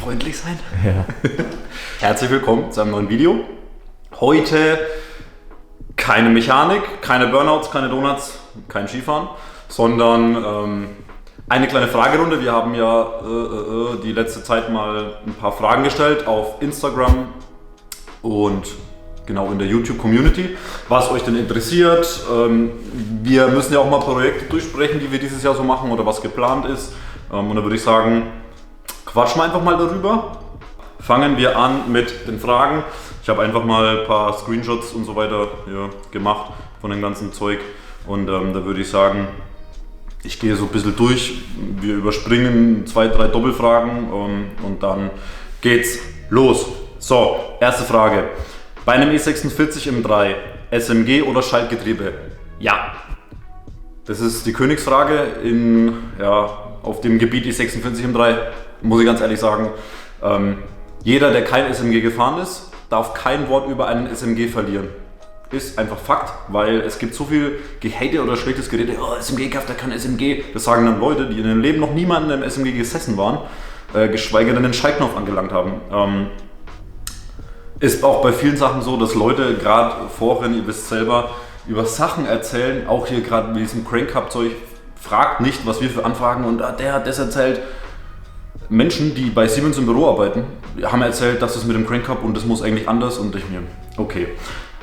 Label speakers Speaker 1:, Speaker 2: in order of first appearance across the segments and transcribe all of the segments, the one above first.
Speaker 1: freundlich sein.
Speaker 2: Ja.
Speaker 1: Herzlich willkommen zu einem neuen Video. Heute keine Mechanik, keine Burnouts, keine Donuts, kein Skifahren, sondern eine kleine Fragerunde. Wir haben ja die letzte Zeit mal ein paar Fragen gestellt auf Instagram und genau in der YouTube-Community, was euch denn interessiert. Wir müssen ja auch mal Projekte durchsprechen, die wir dieses Jahr so machen oder was geplant ist. Und da würde ich sagen, quatschen wir einfach mal darüber. Fangen wir an mit den Fragen. Ich habe einfach mal ein paar Screenshots und so weiter gemacht von dem ganzen Zeug. Und da würde ich sagen, ich gehe so ein bisschen durch. Wir überspringen 2, 3 Doppelfragen und dann geht's los. So, erste Frage. Bei einem E46 M3, SMG oder Schaltgetriebe? Ja. Das ist die Königsfrage auf dem Gebiet E46 M3, muss ich ganz ehrlich sagen. Jeder, der kein SMG gefahren ist, darf kein Wort über einen SMG verlieren. Ist einfach Fakt, weil es gibt so viel Gehate oder schlechtes Gerede. Oh, SMG kauft, der kann SMG. Das sagen dann Leute, die in ihrem Leben noch niemanden im SMG gesessen waren, geschweige denn den Schaltknopf angelangt haben. Ist auch bei vielen Sachen so, dass Leute gerade vorhin, ihr wisst selber, über Sachen erzählen, auch hier gerade mit diesem Crank-Up-Zeug, fragt nicht, was wir für Anfragen und der hat das erzählt. Menschen, die bei Siemens im Büro arbeiten, haben erzählt, dass es mit dem Crank-Up und das muss eigentlich anders und ich mir, okay.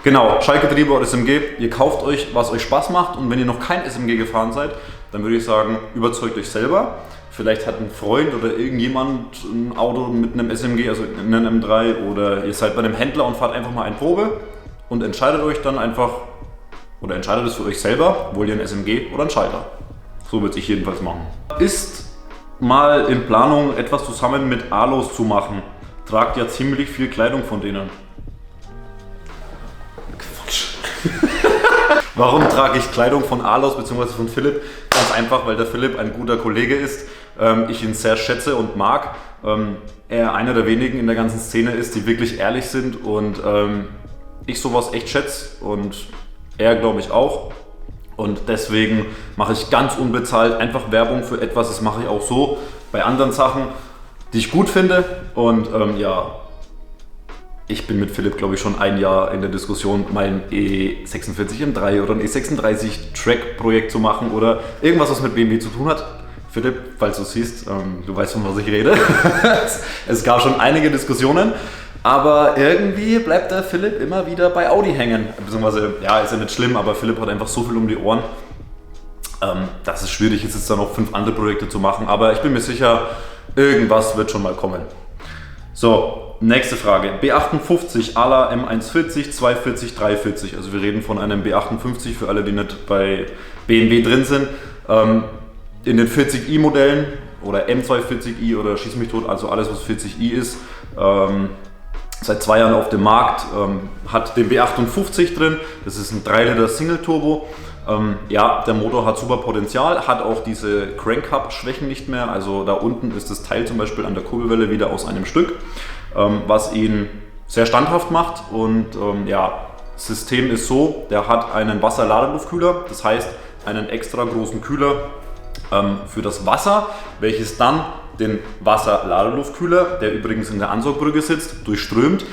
Speaker 1: Genau, Schaltgetriebe oder SMG, ihr kauft euch, was euch Spaß macht und wenn ihr noch kein SMG gefahren seid, dann würde ich sagen, überzeugt euch selber. Vielleicht hat ein Freund oder irgendjemand ein Auto mit einem SMG, also einem M3 oder ihr seid bei einem Händler und fahrt einfach mal eine Probe und entscheidet euch dann einfach oder entscheidet es für euch selber, wollt ihr ein SMG oder ein Schalter. So würde ich jedenfalls machen. Ist mal in Planung etwas zusammen mit Alos zu machen. Tragt ja ziemlich viel Kleidung von denen. Quatsch. Warum trage ich Kleidung von Alos bzw. von Philipp? Ganz einfach, weil der Philipp ein guter Kollege ist. Ich ihn sehr schätze und mag. Er einer der wenigen in der ganzen Szene ist, die wirklich ehrlich sind und ich sowas echt schätze und er glaube ich auch. Und deswegen mache ich ganz unbezahlt einfach Werbung für etwas, das mache ich auch so bei anderen Sachen, die ich gut finde. Und ich bin mit Philipp, glaube ich, schon ein Jahr in der Diskussion, mal ein E46 M3 oder ein E36 Track-Projekt zu machen oder irgendwas, was mit BMW zu tun hat. Philipp, falls du siehst, du weißt, von was ich rede. Es gab schon einige Diskussionen, aber irgendwie bleibt der Philipp immer wieder bei Audi hängen. Beziehungsweise, ist ja nicht schlimm, aber Philipp hat einfach so viel um die Ohren, dass es schwierig ist, jetzt dann noch 5 andere Projekte zu machen. Aber ich bin mir sicher, irgendwas wird schon mal kommen. So, nächste Frage. B58 à la M140, 240, 340. Also wir reden von einem B58 für alle, die nicht bei BMW drin sind. In den 40i Modellen oder M240i oder Schieß mich tot, also alles was 40i ist, seit 2 Jahren auf dem Markt, hat den B58 drin, das ist ein 3 Liter Single Turbo. Der Motor hat super Potenzial, hat auch diese Crank-Up-Schwächen nicht mehr, also da unten ist das Teil zum Beispiel an der Kurbelwelle wieder aus einem Stück, was ihn sehr standhaft macht und das System ist so, der hat einen Wasserladeluftkühler, das heißt einen extra großen Kühler für das Wasser, welches dann den Wasserladeluftkühler, der übrigens in der Ansaugbrücke sitzt, durchströmt.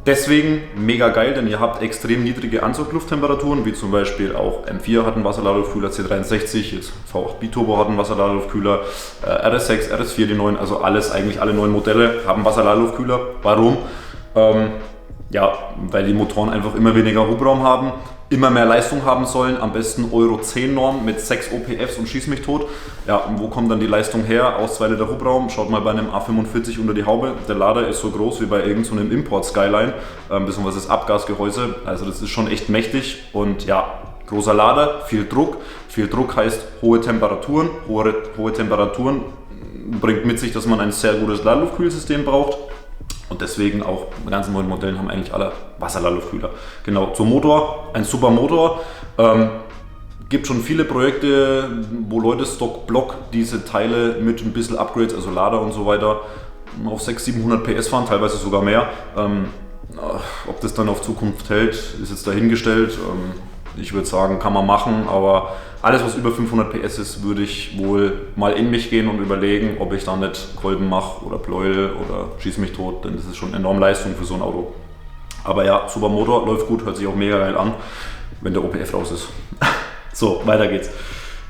Speaker 1: Deswegen mega geil, denn ihr habt extrem niedrige Ansauglufttemperaturen, wie zum Beispiel auch M4 hat einen Wasserladeluftkühler, C63, jetzt V8 Biturbo hat einen Wasserladeluftkühler, RS6, RS4, die neuen, also eigentlich alle neuen Modelle haben Wasserladeluftkühler. Warum? Weil die Motoren einfach immer weniger Hubraum haben, immer mehr Leistung haben sollen, am besten Euro 10 Norm mit 6 OPFs und schieß mich tot. Ja, und wo kommt dann die Leistung her? Aus 2 Liter Hubraum, schaut mal bei einem A45 unter die Haube. Der Lader ist so groß wie bei irgendeinem Import Skyline, beziehungsweise das Abgasgehäuse. Also das ist schon echt mächtig und großer Lader, viel Druck. Viel Druck heißt hohe Temperaturen. Hohe Temperaturen bringt mit sich, dass man ein sehr gutes Ladeluftkühlsystem braucht. Und deswegen auch die ganzen neuen Modellen haben eigentlich alle Wasserladeluftkühler. Genau, zum Motor, ein super Motor. Gibt schon viele Projekte, wo Leute Stock-Block diese Teile mit ein bisschen Upgrades, also Lader und so weiter, auf 600-700 PS fahren, teilweise sogar mehr. Ob das dann auf Zukunft hält, ist jetzt dahingestellt. Ich würde sagen, kann man machen, aber alles, was über 500 PS ist, würde ich wohl mal in mich gehen und überlegen, ob ich da nicht Kolben mache oder Pleuel oder schieß mich tot, denn das ist schon enorm Leistung für so ein Auto. Aber ja, super Motor, läuft gut, hört sich auch mega geil an, wenn der OPF raus ist. So, weiter geht's.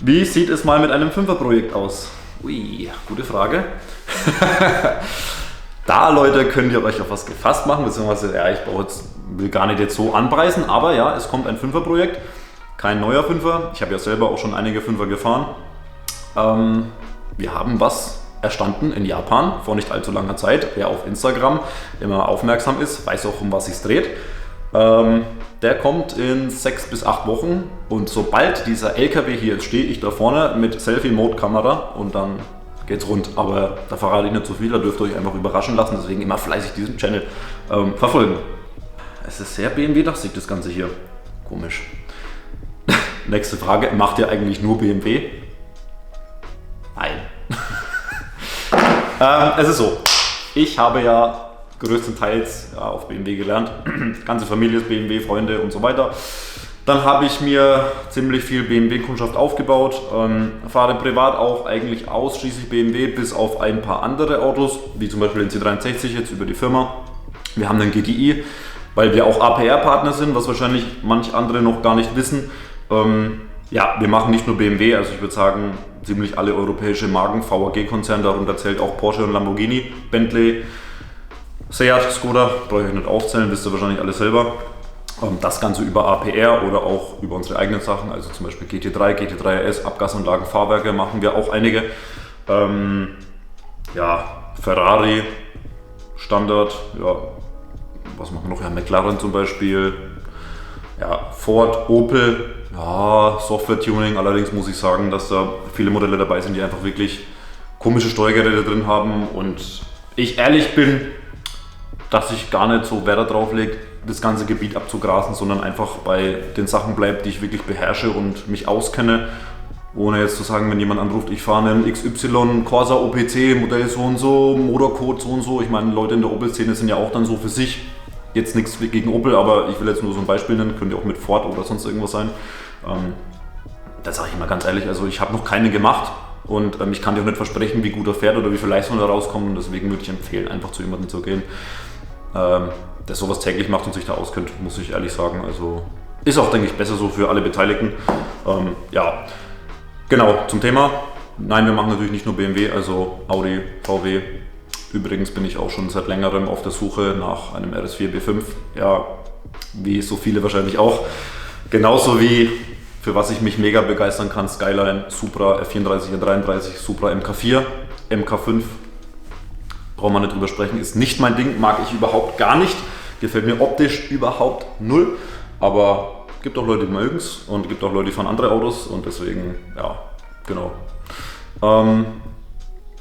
Speaker 1: Wie sieht es mal mit einem 5er-Projekt aus? Ui, gute Frage. Da, Leute, könnt ihr euch auf was gefasst machen, beziehungsweise, ja, will gar nicht jetzt so anpreisen, aber ja, es kommt ein 5er-Projekt, kein neuer 5er. Ich habe ja selber auch schon einige 5er gefahren. Wir haben was erstanden in Japan vor nicht allzu langer Zeit. Wer auf Instagram immer aufmerksam ist, weiß auch, um was es dreht. Der kommt in 6 bis 8 Wochen und sobald dieser LKW hier ist, stehe ich da vorne mit Selfie-Mode-Kamera und dann geht's rund. Aber da verrate ich nicht zu viel, da dürft ihr euch einfach überraschen lassen, deswegen immer fleißig diesen Channel verfolgen. Es ist sehr BMW-lastig, das Ganze hier. Komisch. Nächste Frage, macht ihr eigentlich nur BMW? Nein. Es ist so, ich habe ja größtenteils auf BMW gelernt, ganze Familie ist BMW, Freunde und so weiter. Dann habe ich mir ziemlich viel BMW-Kundschaft aufgebaut, fahre privat auch eigentlich ausschließlich BMW, bis auf ein paar andere Autos, wie zum Beispiel den C63 jetzt über die Firma. Wir haben den GTI, weil wir auch APR-Partner sind, was wahrscheinlich manch andere noch gar nicht wissen. Ja, wir machen nicht nur BMW, also ich würde sagen, ziemlich alle europäische Marken, VAG-Konzern, darunter zählt auch Porsche und Lamborghini, Bentley, Seat, Skoda, brauche ich euch nicht aufzählen, wisst ihr wahrscheinlich alle selber. Das Ganze über APR oder auch über unsere eigenen Sachen, also zum Beispiel GT3, GT3 RS, Abgasanlagen, Fahrwerke machen wir auch einige. Ja, Ferrari, Standard, ja, was machen wir noch? Ja, McLaren zum Beispiel, ja, Ford, Opel, ja, Software-Tuning, allerdings muss ich sagen, dass da viele Modelle dabei sind, die einfach wirklich komische Steuergeräte drin haben und ich ehrlich bin, dass ich gar nicht so Wert darauf lege, das ganze Gebiet abzugrasen, sondern einfach bei den Sachen bleibt, die ich wirklich beherrsche und mich auskenne. Ohne jetzt zu sagen, wenn jemand anruft, ich fahre einen XY Corsa OPC, Modell so und so, Motorcode so und so. Ich meine, Leute in der Opel-Szene sind ja auch dann so für sich. Jetzt nichts gegen Opel, aber ich will jetzt nur so ein Beispiel nennen, könnte auch mit Ford oder sonst irgendwas sein. Da sage ich mal ganz ehrlich, also ich habe noch keine gemacht und ich kann dir auch nicht versprechen, wie gut er fährt oder wie viel Leistung da rauskommt. Und deswegen würde ich empfehlen, einfach zu jemandem zu gehen, der sowas täglich macht und sich da auskennt, muss ich ehrlich sagen. Also ist auch, denke ich, besser so für alle Beteiligten. Ja, genau, zum Thema. Nein, wir machen natürlich nicht nur BMW, also Audi, VW. Übrigens bin ich auch schon seit längerem auf der Suche nach einem RS4 B5. Ja, wie so viele wahrscheinlich auch. Genauso wie, für was ich mich mega begeistern kann, Skyline, Supra R34, R33, Supra MK4, MK5. Braucht man nicht drüber sprechen, ist nicht mein Ding, mag ich überhaupt gar nicht. Gefällt mir optisch überhaupt null. Aber es gibt auch Leute, die mögen es und es gibt auch Leute, die fahren andere Autos und deswegen, ja, genau.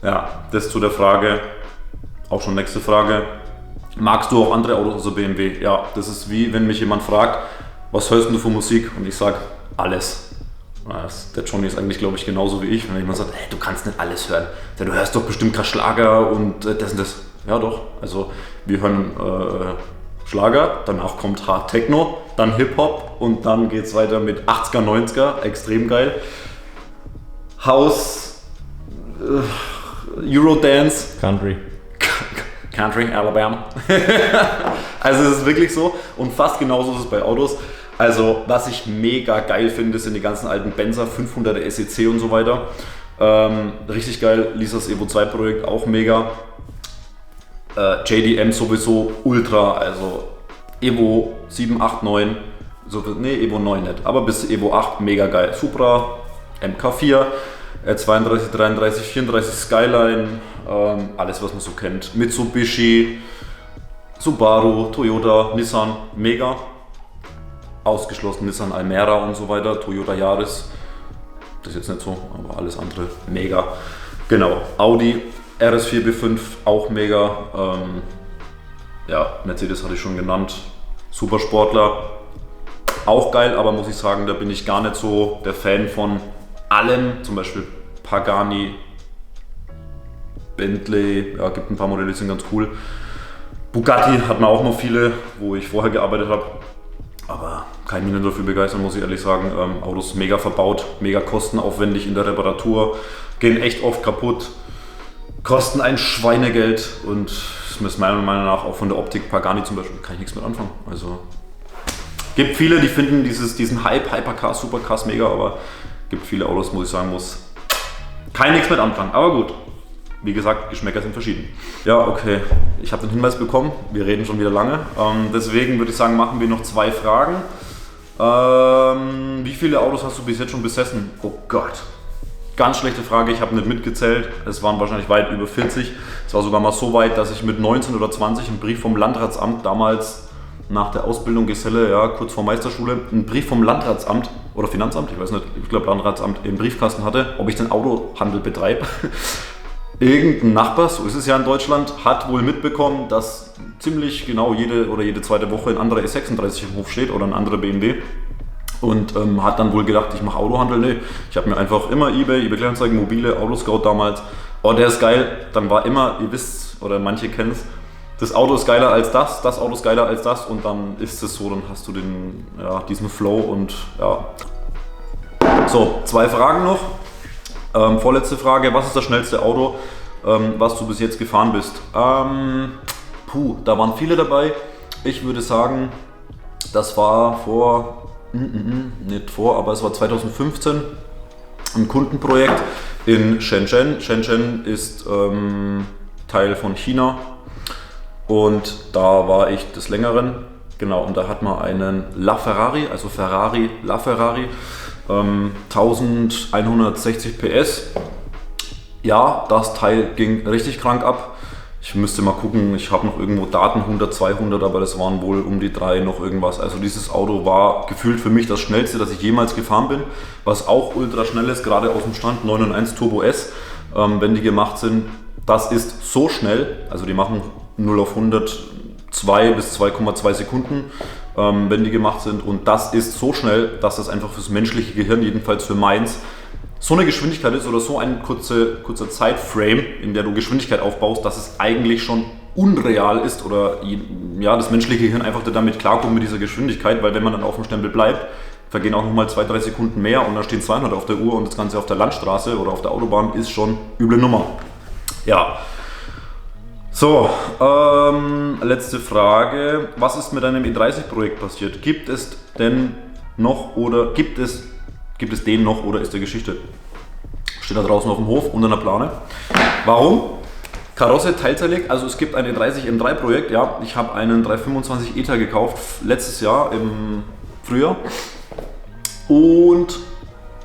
Speaker 1: Ja, das zu der Frage. Auch schon nächste Frage. Magst du auch andere Autos außer BMW? Ja, das ist wie wenn mich jemand fragt, was hörst du für Musik? Und ich sage, alles. Der Johnny ist eigentlich, glaube ich, genauso wie ich. Wenn jemand sagt, hey, du kannst nicht alles hören. Ja, du hörst doch bestimmt kein Schlager und das und das. Ja doch, also wir hören Schlager, danach kommt Hard Techno, dann Hip-Hop und dann geht es weiter mit 80er, 90er, extrem geil. House, Eurodance. Country, Alabama. Also es ist wirklich so und fast genauso ist es bei Autos. Also was ich mega geil finde, sind die ganzen alten Benzer, 500er SEC und so weiter. Richtig geil, Lisas Evo 2 Projekt auch mega. JDM sowieso ultra, also Evo 7, 8, 9, Evo 9 nicht, aber bis Evo 8 mega geil. Supra, MK4, 32, 33, 34 Skyline, alles was man so kennt. Mitsubishi, Subaru, Toyota, Nissan, mega. Ausgeschlossen Nissan Almera und so weiter, Toyota Yaris, das ist jetzt nicht so, aber alles andere mega. Genau, Audi RS4 B5 auch mega. Ja, Mercedes hatte ich schon genannt, Supersportler auch geil, aber muss ich sagen, da bin ich gar nicht so der Fan von allem, zum Beispiel Pagani, Bentley, ja, gibt ein paar Modelle, die sind ganz cool. Bugatti hat man auch noch viele, wo ich vorher gearbeitet habe. Aber kann mich nicht dafür begeistern, muss ich ehrlich sagen. Autos mega verbaut, mega kostenaufwendig in der Reparatur, gehen echt oft kaputt, kosten ein Schweinegeld und ist meiner Meinung nach auch von der Optik Pagani zum Beispiel, kann ich nichts mit anfangen. Also gibt viele, die finden diesen Hype, Hypercars, Supercars mega, aber gibt viele Autos, muss ich sagen, kann ich nichts mit anfangen. Aber gut, wie gesagt, Geschmäcker sind verschieden. Ja, okay, ich habe den Hinweis bekommen, wir reden schon wieder lange. Deswegen würde ich sagen, machen wir noch 2 Fragen. Wie viele Autos hast du bis jetzt schon besessen? Oh Gott. Ganz schlechte Frage, ich habe nicht mitgezählt. Es waren wahrscheinlich weit über 40. Es war sogar mal so weit, dass ich mit 19 oder 20 einen Brief vom Landratsamt, damals nach der Ausbildung Geselle, ja, kurz vor Meisterschule, einen Brief vom Landratsamt oder Finanzamt, ich weiß nicht, ich glaube Landratsamt, im Briefkasten hatte, ob ich den Autohandel betreibe. Irgendein Nachbar, so ist es ja in Deutschland, hat wohl mitbekommen, dass ziemlich genau jede zweite Woche ein anderer E36 im Hof steht oder ein anderer BMW. Und hat dann wohl gedacht, ich mache Autohandel. Nee, ich habe mir einfach immer eBay Kleinanzeigen, mobile, Autoscout damals. Oh, der ist geil. Dann war immer, ihr wisst oder manche kennen es, das Auto ist geiler als das Auto ist geiler als das und dann ist es so, dann hast du diesen Flow und ja. So, 2 Fragen noch. Vorletzte Frage, was ist das schnellste Auto, was du bis jetzt gefahren bist? Da waren viele dabei. Ich würde sagen, das war aber es war 2015 ein Kundenprojekt in Shenzhen. Shenzhen ist Teil von China und da war ich des Längeren. Genau, und da hat man einen LaFerrari, also Ferrari, LaFerrari, 1160 PS. Ja, das Teil ging richtig krank ab. Ich müsste mal gucken, ich habe noch irgendwo Daten, 100, 200, aber das waren wohl um die 3 noch irgendwas. Also dieses Auto war gefühlt für mich das schnellste, das ich jemals gefahren bin. Was auch ultra schnell ist, gerade aus dem Stand 991 Turbo S, wenn die gemacht sind. Das ist so schnell, also die machen 0 auf 100 2 bis 2,2 Sekunden, wenn die gemacht sind. Und das ist so schnell, dass das einfach fürs menschliche Gehirn, jedenfalls für meins, so eine Geschwindigkeit ist oder so ein kurzer Zeitframe, in der du Geschwindigkeit aufbaust, dass es eigentlich schon unreal ist oder ja, das menschliche Gehirn einfach damit klarkommt mit dieser Geschwindigkeit, weil wenn man dann auf dem Stempel bleibt, vergehen auch nochmal 2-3 Sekunden mehr und dann stehen 200 auf der Uhr und das Ganze auf der Landstraße oder auf der Autobahn ist schon üble Nummer. Ja. So, letzte Frage. Was ist mit deinem E30-Projekt passiert? Gibt es den noch oder ist der Geschichte? Steht da draußen auf dem Hof unter einer Plane. Warum? Karosse teilzerlegt, also es gibt ein E30 M3-Projekt. Ja, ich habe einen 325 ETA gekauft letztes Jahr im Frühjahr und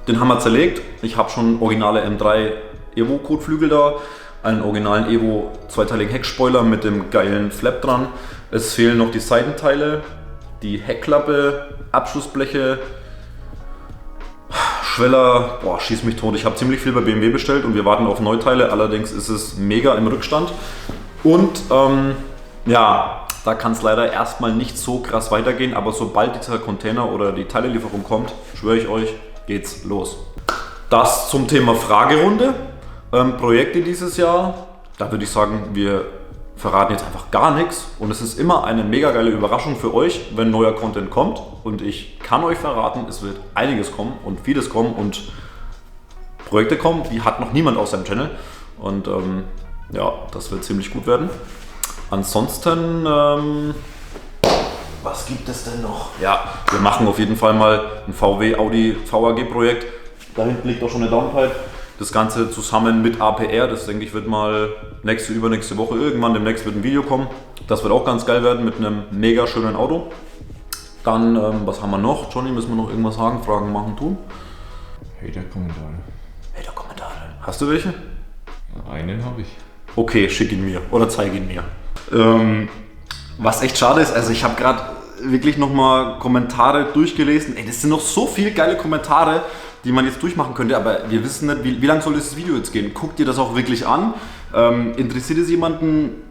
Speaker 1: den haben wir zerlegt. Ich habe schon originale M3 Evo-Kotflügel da. Einen originalen Evo zweiteiligen Heckspoiler mit dem geilen Flap dran. Es fehlen noch die Seitenteile, die Heckklappe, Abschlussbleche, Schweller, schieß mich tot. Ich habe ziemlich viel bei BMW bestellt und wir warten auf Neuteile, allerdings ist es mega im Rückstand. Und ja, da kann es leider erstmal nicht so krass weitergehen, aber sobald dieser Container oder die Teilelieferung kommt, schwöre ich euch, geht's los. Das zum Thema Fragerunde. Projekte dieses Jahr, da würde ich sagen, wir verraten jetzt einfach gar nichts und es ist immer eine mega geile Überraschung für euch, wenn neuer Content kommt und ich kann euch verraten, es wird einiges kommen und vieles kommen und Projekte kommen, die hat noch niemand auf seinem Channel und ja, das wird ziemlich gut werden. Ansonsten, was gibt es denn noch? Ja, wir machen auf jeden Fall mal ein VW Audi VAG Projekt, da hinten liegt auch schon eine Downpipe. Das Ganze zusammen mit APR, das denke ich wird mal übernächste Woche irgendwann demnächst wird ein Video kommen. Das wird auch ganz geil werden mit einem mega schönen Auto. Dann, was haben wir noch? Johnny, müssen wir noch irgendwas sagen, Fragen machen, tun?
Speaker 2: Hater-Kommentare.
Speaker 1: Hater-Kommentare. Hast du welche?
Speaker 2: Einen habe ich.
Speaker 1: Okay, schick ihn mir oder zeig ihn mir. Was echt schade ist, also ich habe gerade wirklich nochmal Kommentare durchgelesen. Ey, das sind noch so viele geile Kommentare, die man jetzt durchmachen könnte, aber wir wissen nicht, wie lange soll das Video jetzt gehen. Guckt dir das auch wirklich an? Interessiert es jemanden?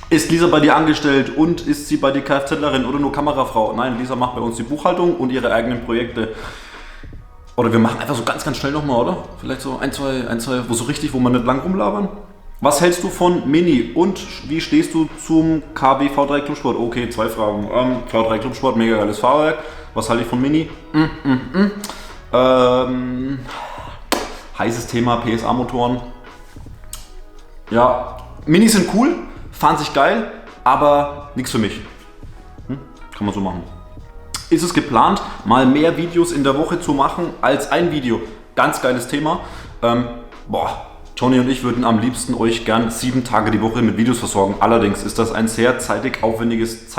Speaker 1: Ist Lisa bei dir angestellt und ist sie bei dir Kfzlerin oder nur Kamerafrau? Nein, Lisa macht bei uns die Buchhaltung und ihre eigenen Projekte. Oder wir machen einfach so ganz schnell nochmal, oder? Vielleicht so ein, zwei, wo so richtig, wo man nicht lang rumlabern. Was hältst du von Mini und wie stehst du zum KW V3 Clubsport? Okay, 2 Fragen. V3 Clubsport, mega geiles Fahrwerk. Was halte ich von Mini? Heißes Thema, PSA-Motoren. Ja, Minis sind cool, fahren sich geil, aber nichts für mich. Kann man so machen. Ist es geplant, mal mehr Videos in der Woche zu machen als ein Video? Ganz geiles Thema. Johnny und ich würden am liebsten euch gern 7 Tage die Woche mit Videos versorgen. Allerdings ist das ein sehr zeitaufwendiges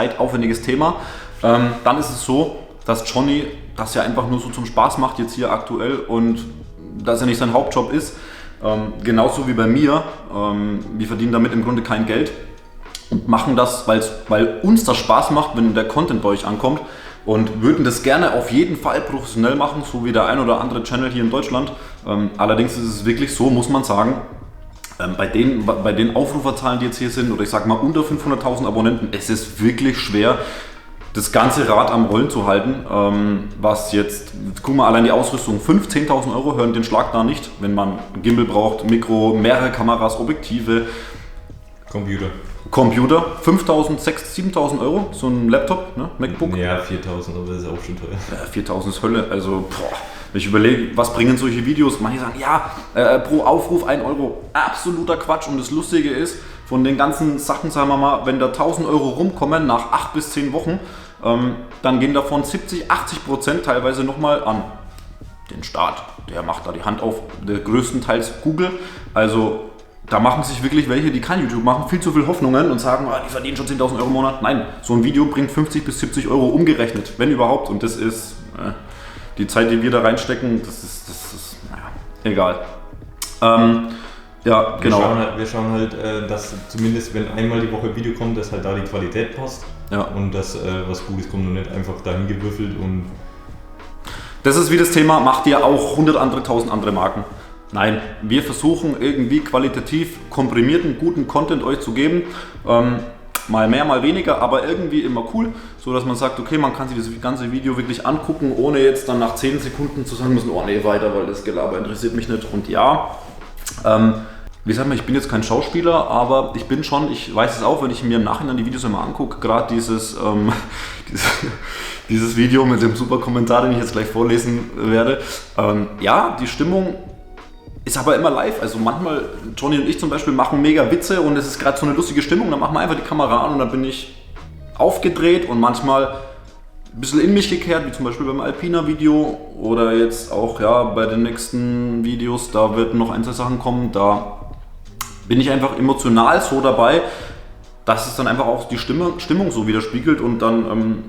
Speaker 1: Thema. Dann ist es so, dass Johnny das ja einfach nur so zum Spaß macht jetzt hier aktuell und dass er nicht sein Hauptjob ist. Genauso wie bei mir. Wir verdienen damit im Grunde kein Geld und machen das, weil uns das Spaß macht, wenn der Content bei euch ankommt. Und würden das gerne auf jeden Fall professionell machen, so wie der ein oder andere Channel hier in Deutschland. Allerdings ist es wirklich so, muss man sagen, bei den Aufruferzahlen, die jetzt hier sind, oder ich sag mal unter 500.000 Abonnenten, es ist wirklich schwer, das ganze Rad am Rollen zu halten. Was jetzt, guck mal, allein die Ausrüstung, 5.000, 10.000 Euro hören den Schlag da nicht, wenn man Gimbal braucht, Mikro, mehrere Kameras, Objektive. Computer, 5.000, 6.000, 7.000 Euro, so ein Laptop, ne? MacBook.
Speaker 2: Ja, 4.000, aber das ist auch schon teuer.
Speaker 1: Ja, 4.000 ist Hölle, also wenn ich überlege, was bringen solche Videos, manche sagen, ja, pro Aufruf 1 Euro, absoluter Quatsch. Und das Lustige ist, von den ganzen Sachen, sagen wir mal, wenn da 1.000 Euro rumkommen nach 8 bis 10 Wochen, dann gehen davon 70-80% teilweise nochmal an den Staat. Der macht da die Hand auf, der größtenteils Google, also da machen sich wirklich welche, die kein YouTube machen, viel zu viel Hoffnungen und sagen, die verdienen schon 10.000 Euro im Monat. Nein, so ein Video bringt 50 bis 70 Euro umgerechnet, wenn überhaupt. Und das ist die Zeit, die wir da reinstecken, das ist egal. Ja, genau.
Speaker 2: Wir schauen halt, dass zumindest, wenn einmal die Woche ein Video kommt, dass halt da die Qualität passt.
Speaker 1: Ja.
Speaker 2: Und dass was Gutes kommt und nicht einfach dahin gewürfelt und...
Speaker 1: Das ist wie das Thema, macht ihr auch 100.000 andere Marken? Nein, wir versuchen irgendwie qualitativ komprimierten, guten Content euch zu geben. Mal mehr, mal weniger, aber irgendwie immer cool, so dass man sagt, okay, man kann sich das ganze Video wirklich angucken, ohne jetzt dann nach 10 Sekunden zu sagen müssen, oh nee, weiter, weil das Gelaber interessiert mich nicht. Und ja, wie gesagt, ich bin jetzt kein Schauspieler, aber ich weiß es auch, wenn ich mir im Nachhinein die Videos immer angucke, gerade dieses Video mit dem super Kommentar, den ich jetzt gleich vorlesen werde. Ja, die Stimmung ist aber immer live, also manchmal, Johnny und ich zum Beispiel machen mega Witze und es ist gerade so eine lustige Stimmung, dann machen wir einfach die Kamera an und dann bin ich aufgedreht und manchmal ein bisschen in mich gekehrt, wie zum Beispiel beim Alpina-Video oder jetzt auch bei den nächsten Videos, da werden noch 1, 2 Sachen kommen, da bin ich einfach emotional so dabei, dass es dann einfach auch die Stimmung so widerspiegelt und dann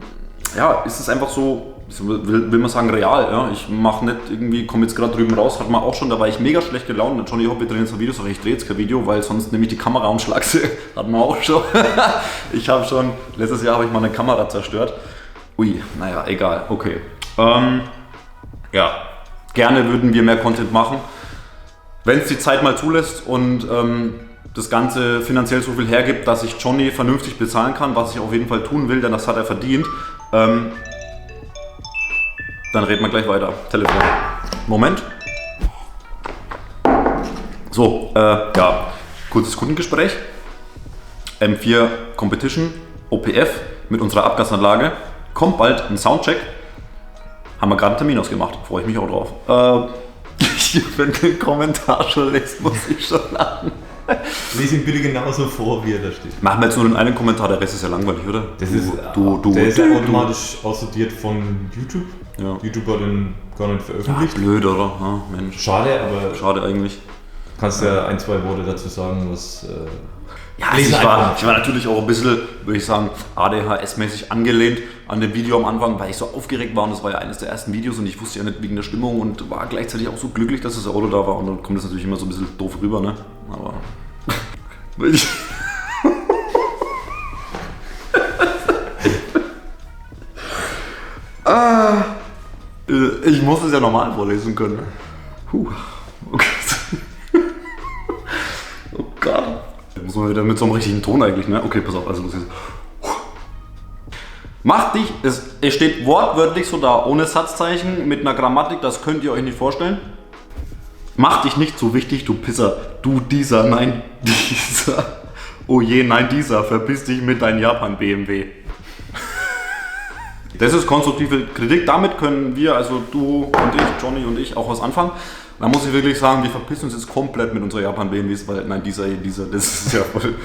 Speaker 1: ist es einfach so, will man sagen, real. Ja? Ich mache nicht irgendwie, komme jetzt gerade drüben raus, hat man auch schon, da war ich mega schlecht gelaunt. Johnny, ich hoffe, wir drehen jetzt ein Video, ich drehe jetzt kein Video, weil sonst nehme ich die Kamera und schlag sie. Hat man auch schon. Letztes Jahr habe ich mal eine Kamera zerstört. Ui, naja, egal, okay. Gerne würden wir mehr Content machen. Wenn es die Zeit mal zulässt und das Ganze finanziell so viel hergibt, dass ich Johnny vernünftig bezahlen kann, was ich auf jeden Fall tun will, denn das hat er verdient. Dann reden wir gleich weiter. Telefon. Moment. So, kurzes Kundengespräch. M4 Competition, OPF mit unserer Abgasanlage. Kommt bald ein Soundcheck. Haben wir gerade einen Termin ausgemacht. Freue ich mich auch drauf. Wenn du den Kommentar schon lässt, muss ich schon lachen.
Speaker 2: Lies ihn bitte genauso vor, wie er da steht.
Speaker 1: Machen wir jetzt nur den einen Kommentar, der Rest ist ja langweilig, oder?
Speaker 2: Der ist ja automatisch aussortiert von YouTube.
Speaker 1: Ja.
Speaker 2: YouTube hat den gar nicht veröffentlicht.
Speaker 1: Ja, blöd, oder? Ja, Mensch.
Speaker 2: Schade, aber...
Speaker 1: Schade eigentlich.
Speaker 2: Kannst ja 1, 2 Worte dazu sagen, was...
Speaker 1: ich war natürlich auch ein bisschen, würde ich sagen, ADHS-mäßig angelehnt an dem Video am Anfang, weil ich so aufgeregt war und das war ja eines der ersten Videos und ich wusste ja nicht wegen der Stimmung und war gleichzeitig auch so glücklich, dass das Auto da war und dann kommt das natürlich immer so ein bisschen doof rüber, ne? Aber... Ich muss es ja normal vorlesen können. Okay. Oh Gott. Muss man wieder mit so einem richtigen Ton eigentlich, ne? Okay, pass auf, also los jetzt. Mach dich, es steht wortwörtlich so da, ohne Satzzeichen, mit einer Grammatik, das könnt ihr euch nicht vorstellen. Mach dich nicht so wichtig, du Pisser. Du dieser, nein, dieser. Oh je, nein, dieser. Verpiss dich mit deinem Japan-BMW. Das ist konstruktive Kritik. Damit können wir, also du und ich, Johnny und ich, auch was anfangen. Da muss ich wirklich sagen, wir verpissen uns jetzt komplett mit unserer Japan-BMWs, weil nein, dieser, das ist ja voll...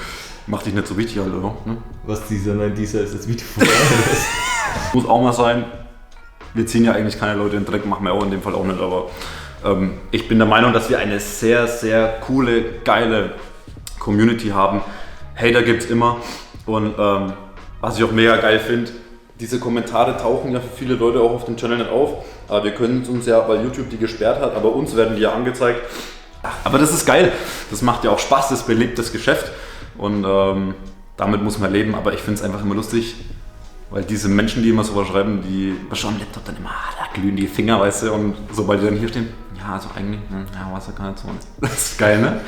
Speaker 1: Mach dich nicht so wichtig, Alter. Ne?
Speaker 2: Was dieser, nein, dieser ist jetzt Video vorbei.
Speaker 1: Muss auch mal sein. Wir ziehen ja eigentlich keine Leute in den Dreck, machen wir auch in dem Fall auch nicht, aber ich bin der Meinung, dass wir eine sehr, sehr coole, geile Community haben. Hater gibt's immer und was ich auch mega geil finde, diese Kommentare tauchen ja für viele Leute auch auf dem Channel nicht auf, aber wir können es uns ja, weil YouTube die gesperrt hat, aber uns werden die ja angezeigt. Aber das ist geil, das macht ja auch Spaß, das belebt das Geschäft und damit muss man leben, aber ich finde es einfach immer lustig, weil diese Menschen, die immer sowas schreiben, die schauen am Laptop dann immer, da glühen die Finger, weißt du, und sobald die dann hier stehen, ja, also eigentlich, ja, was kann jetzt so. Das ist geil, ne?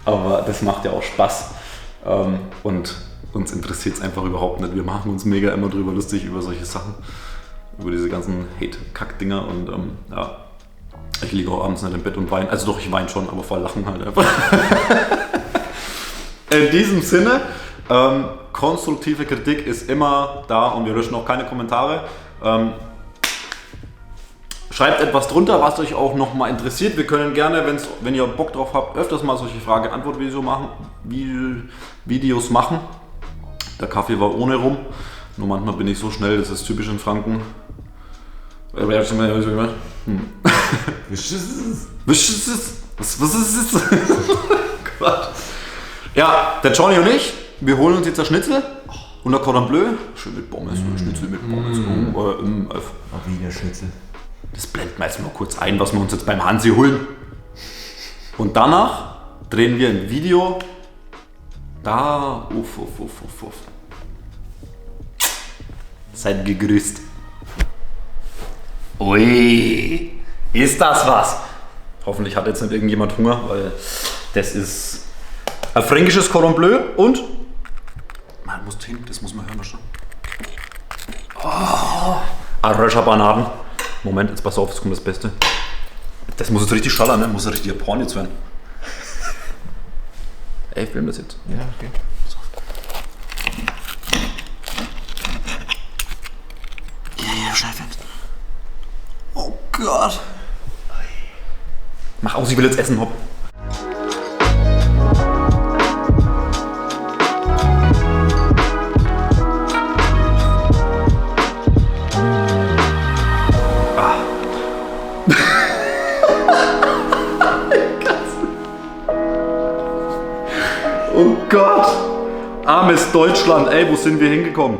Speaker 1: Aber das macht ja auch Spaß und uns interessiert es einfach überhaupt nicht. Wir machen uns mega immer drüber lustig über solche Sachen, über diese ganzen Hate-Kack-Dinger und ja, ich liege auch abends nicht im Bett und weine, also doch, ich weine schon, aber vor Lachen halt einfach. In diesem Sinne, konstruktive Kritik ist immer da und wir löschen auch keine Kommentare. Schreibt etwas drunter, was euch auch nochmal interessiert. Wir können gerne, wenn ihr Bock drauf habt, öfters mal solche Frage-Antwort-Videos machen. Der Kaffee war ohne rum. Nur manchmal bin ich so schnell, das ist typisch in Franken. Was ist das? Gott. Ja, der Johnny und ich, wir holen uns jetzt ein Schnitzel und ein Cordon Bleu. Schön mit Pommes, Schnitzel mit Pommes.
Speaker 2: Wiener Schnitzel.
Speaker 1: Das blenden wir jetzt mal kurz ein, was wir uns jetzt beim Hansi holen. Und danach drehen wir ein Video. Da, uff. Seid gegrüßt. Ui, ist das was? Hoffentlich hat jetzt nicht irgendjemand Hunger, weil das ist ein fränkisches Cordon Bleu und man muss hin, das muss man hören. Oh, Arröscher Bananen. Moment, jetzt pass auf, jetzt kommt das Beste. Das muss jetzt richtig schallern, ne? Muss ja richtig Porn jetzt werden. Ey, ich film das jetzt.
Speaker 2: Ja, okay.
Speaker 1: Ja, schnell filmen. Oh Gott. Mach aus, ich will jetzt essen, hopp. Oh Gott! Armes Deutschland, ey, wo sind wir hingekommen?